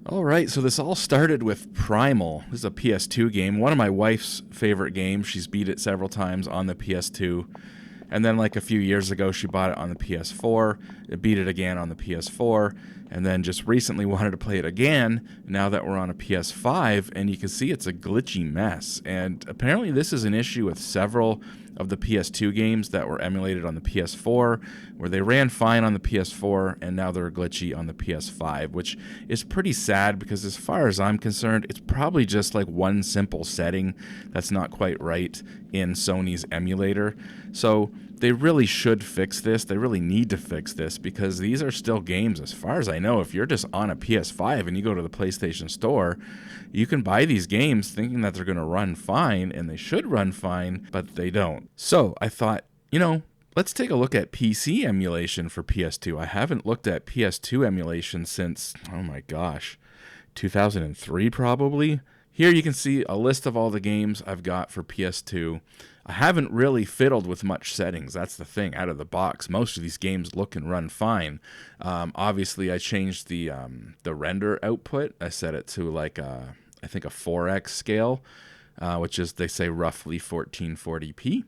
Alright, so this all started with Primal. This is a PS2 game, one of my wife's favorite games. She's beat it several times on the PS2. And then like a few years ago, she bought it on the PS4, beat it again on the PS4, and then just recently wanted to play it again now that we're on a PS5, and you can see it's a glitchy mess. And apparently this is an issue with several of the PS2 games that were emulated on the PS4, where they ran fine on the PS4, and now they're glitchy on the PS5, which is pretty sad because as far as I'm concerned, it's probably just like one simple setting that's not quite right in Sony's emulator. So they really should fix this. They really need to fix this because these are still games, as far as I know. If you're just on a PS5 and you go to the PlayStation Store, you can buy these games thinking that they're going to run fine, and they should run fine, but they don't. So I thought, let's take a look at PC emulation for PS2. I haven't looked at PS2 emulation since, oh my gosh, 2003 probably. Here you can see a list of all the games I've got for PS2. I haven't really fiddled with much settings. That's the thing out of the box. Most of these games look and run fine. Obviously, I changed the render output. I set it to like I think a 4x scale, which is, they say, roughly 1440p.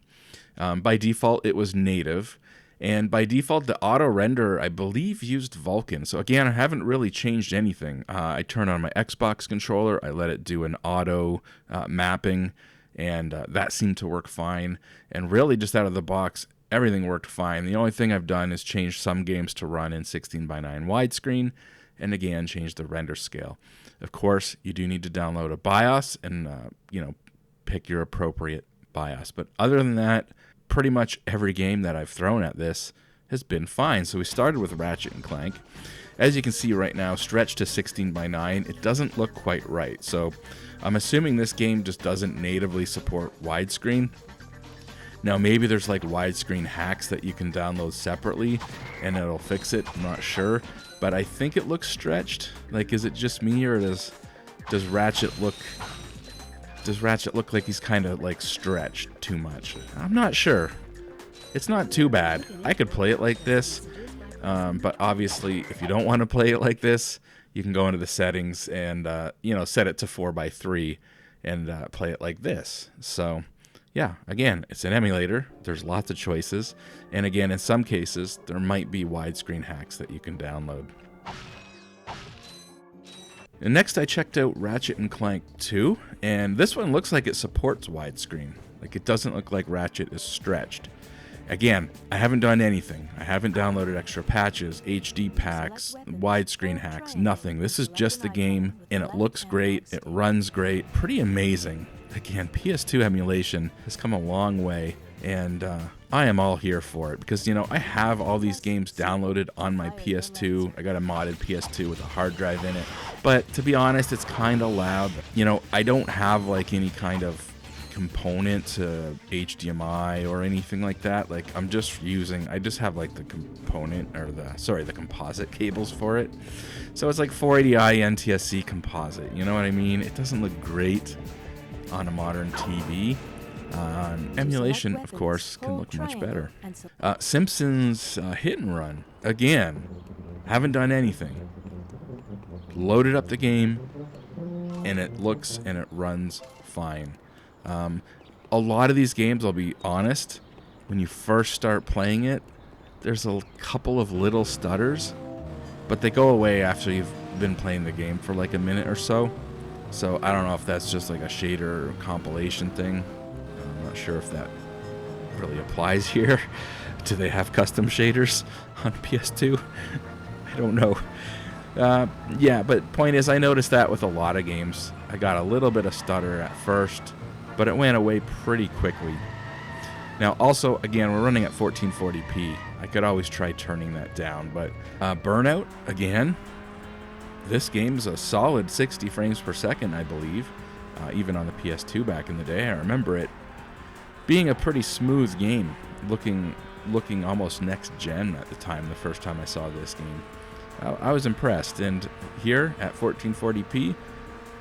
By default, it was native. And by default, the auto render, I believe, used Vulkan. So again, I haven't really changed anything. I turn on my Xbox controller. I let it do an auto mapping, and that seemed to work fine. And really, just out of the box, everything worked fine. The only thing I've done is change some games to run in 16:9 widescreen, and again, change the render scale. Of course, you do need to download a BIOS and pick your appropriate BIOS. But other than that, pretty much every game that I've thrown at this has been fine. So we started with Ratchet and Clank. As you can see right now, stretched to 16:9, it doesn't look quite right. So I'm assuming this game just doesn't natively support widescreen. Now maybe there's like widescreen hacks that you can download separately and it'll fix it. I'm not sure, but I think it looks stretched. Like, is it just me, or does Ratchet look like he's kind of like stretched too much? I'm not sure. It's not too bad. I could play it like this, but obviously if you don't want to play it like this, you can go into the settings and set it to 4:3 and play it like this. So yeah, again, it's an emulator. There's lots of choices, and again, in some cases there might be widescreen hacks that you can download. And next I checked out Ratchet and Clank 2, and this one looks like it supports widescreen. Like, it doesn't look like Ratchet is stretched. Again, I haven't done anything. I haven't downloaded extra patches, HD packs, widescreen hacks, nothing. This is just the game, and it looks great, it runs great, pretty amazing. Again, PS2 emulation has come a long way, and I am all here for it because, I have all these games downloaded on my PS2. I got a modded PS2 with a hard drive in it. But to be honest, it's kind of loud. I don't have like any kind of component to HDMI or anything like that. Like, I just have like the component, or the composite cables for it. So it's like 480i NTSC composite. You know what I mean? It doesn't look great on a modern TV. Emulation, of course, can look much better. Simpsons Hit and Run. Again, haven't done anything. Loaded up the game, and it looks and it runs fine. A lot of these games, I'll be honest, when you first start playing it, there's a couple of little stutters, but they go away after you've been playing the game for like a minute or so. So I don't know if that's just like a shader or compilation thing. I'm not sure if that really applies here. Do they have custom shaders on PS2? I don't know. Yeah, but point is, I noticed that with a lot of games. I got a little bit of stutter at first, but it went away pretty quickly. Now, also, again, we're running at 1440p. I could always try turning that down, but Burnout, again, this game's a solid 60 frames per second, I believe, even on the PS2 back in the day. I remember it being a pretty smooth game, looking almost next gen at the time, the first time I saw this game. I was impressed, and here at 1440p,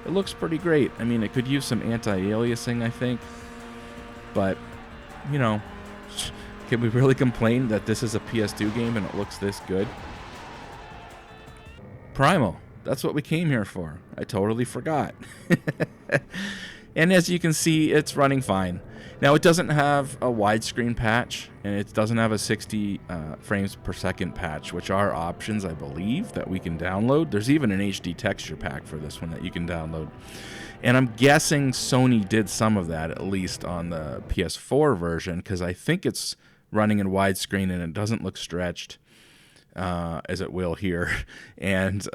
it looks pretty great. I mean, it could use some anti-aliasing, I think, but, can we really complain that this is a PS2 game and it looks this good? Primal. That's what we came here for. I totally forgot. And as you can see, it's running fine. Now, it doesn't have a widescreen patch, and it doesn't have a 60 frames per second patch, which are options, I believe, that we can download. There's even an HD texture pack for this one that you can download. And I'm guessing Sony did some of that, at least on the PS4 version, because I think it's running in widescreen and it doesn't look stretched, as it will here. And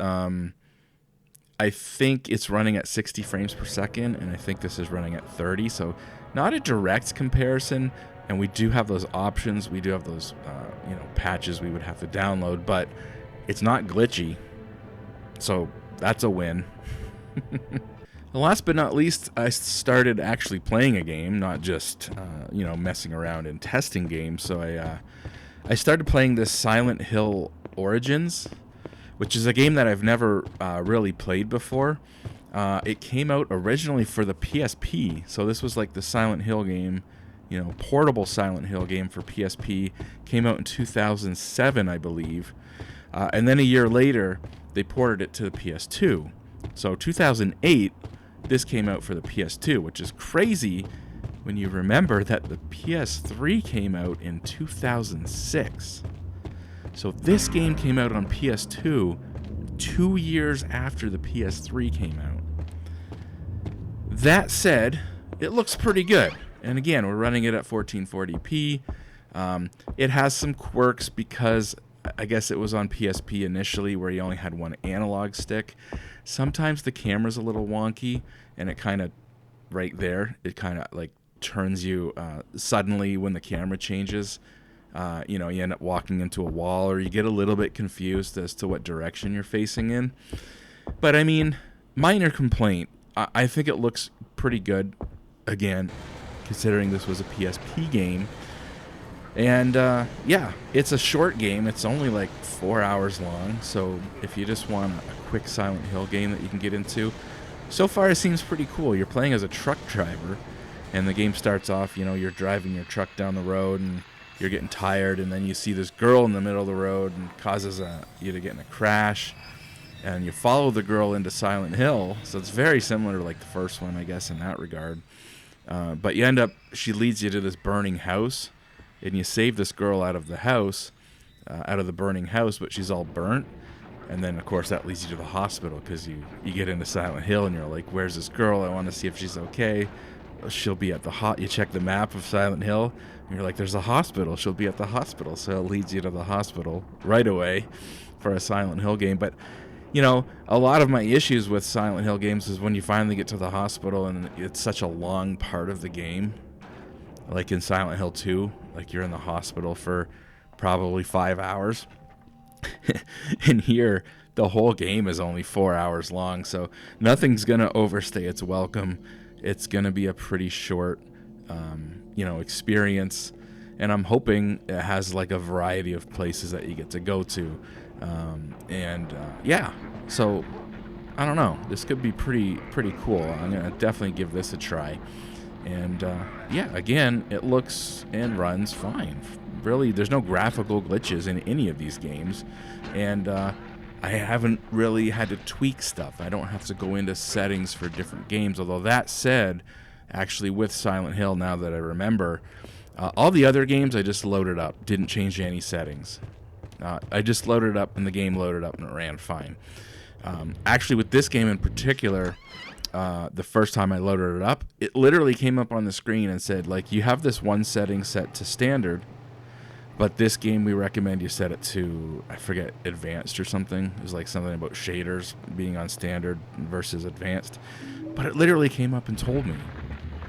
I think it's running at 60 frames per second, and I think this is running at 30, so not a direct comparison. And we do have those options. We do have those patches we would have to download, but it's not glitchy, so that's a win. Last but not least, I started actually playing a game, not just messing around and testing games. So I started playing this Silent Hill Origins, which is a game that I've never really played before. It came out originally for the PSP, so this was like the Silent Hill game, portable Silent Hill game for PSP. Came out in 2007, I believe, and then a year later, they ported it to the PS2. So 2008, this came out for the PS2, which is crazy when you remember that the PS3 came out in 2006. So this game came out on PS2 2 years after the PS3 came out. That said, it looks pretty good. And again, we're running it at 1440p. It has some quirks because I guess it was on PSP initially where you only had one analog stick. Sometimes the camera's a little wonky, and it kind of, right there, it kind of like turns you suddenly when the camera changes. You end up walking into a wall, or you get a little bit confused as to what direction you're facing in. But I mean, minor complaint. I think it looks pretty good, again, considering this was a PSP game. And yeah, it's a short game. It's only like 4 hours long. So if you just want a quick Silent Hill game that you can get into, so far it seems pretty cool. You're playing as a truck driver, and the game starts off, you're driving your truck down the road, and you're getting tired, and then you see this girl in the middle of the road and causes you to get in a crash, and you follow the girl into Silent Hill. So it's very similar to like the first one, I guess, in that regard. But she leads you to this burning house, and you save this girl out of the house, out of the burning house, but she's all burnt. And then, of course, that leads you to the hospital because you get into Silent Hill, and you're like, where's this girl? I want to see if she's okay. She'll be at you check the map of Silent Hill, and you're like, there's a hospital. She'll be at the hospital. So it leads you to the hospital right away for a Silent Hill game. But, a lot of my issues with Silent Hill games is when you finally get to the hospital, and it's such a long part of the game. Like in Silent Hill 2, like you're in the hospital for probably 5 hours. And here, the whole game is only 4 hours long, so nothing's going to overstay its welcome. It's going to be a pretty short, experience, and I'm hoping it has like a variety of places that you get to go to. Yeah, so I don't know. This could be pretty cool. I'm going to definitely give this a try. And yeah, again, it looks and runs fine. Really, there's no graphical glitches in any of these games, and I haven't really had to tweak stuff. I don't have to go into settings for different games, although that said, actually with Silent Hill, now that I remember, all the other games I just loaded up, didn't change any settings. I just loaded it up, and the game loaded up, and it ran fine. Actually, with this game in particular, the first time I loaded it up, it literally came up on the screen and said, like, you have this one setting set to standard, but this game we recommend you set it to, I forget, advanced or something. It was like something about shaders being on standard versus advanced. But it literally came up and told me.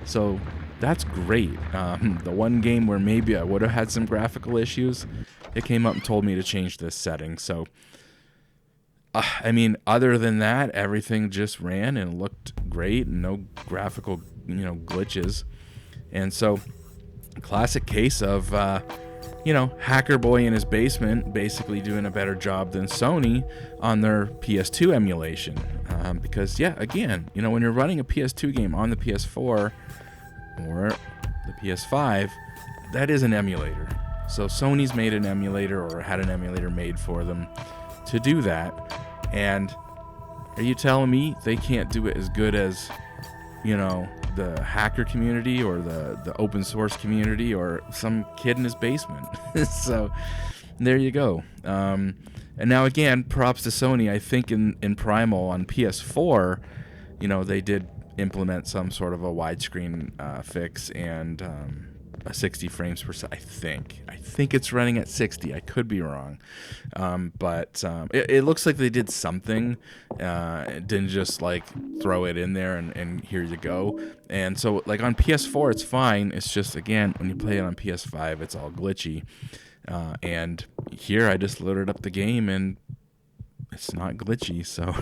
So that's great. The one game where maybe I would have had some graphical issues, it came up and told me to change this setting. So, I mean, other than that, everything just ran and looked great, and no graphical, glitches. And so, classic case of, Hacker Boy in his basement basically doing a better job than Sony on their PS2 emulation. Because, yeah, again, when you're running a PS2 game on the PS4 or the PS5, that is an emulator. So Sony's made an emulator, or had an emulator made for them to do that. And Are you telling me they can't do it as good as, you know, the hacker community or the open source community or some kid in his basement? So there you go. And now again, props to Sony. I think in Primal on PS4, you know, they did implement some sort of a widescreen fix and a 60 frames per second. I think it's running at 60. I could be wrong, but it looks like they did something. It didn't just like throw it in there and here you go. And so like on PS4, it's fine. It's just again when you play it on PS5, it's all glitchy. And here I just loaded up the game and it's not glitchy. So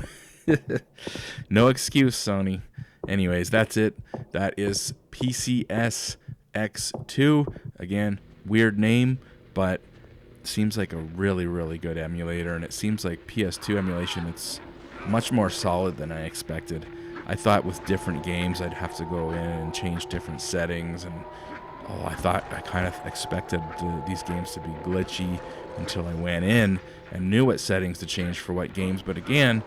no excuse, Sony. Anyways, that's it. That is PCSX2. Again, weird name, but seems like a really, really good emulator. And it seems like PS2 emulation, it's much more solid than I expected. I thought with different games I'd have to go in and change different settings. And I kind of expected these games to be glitchy until I went in and knew what settings to change for what games. But again,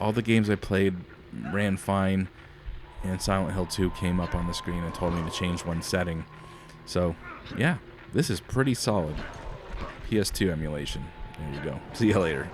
all the games I played ran fine. And Silent Hill 2 came up on the screen and told me to change one setting. So, yeah, this is pretty solid. PS2 emulation. There you go. See you later.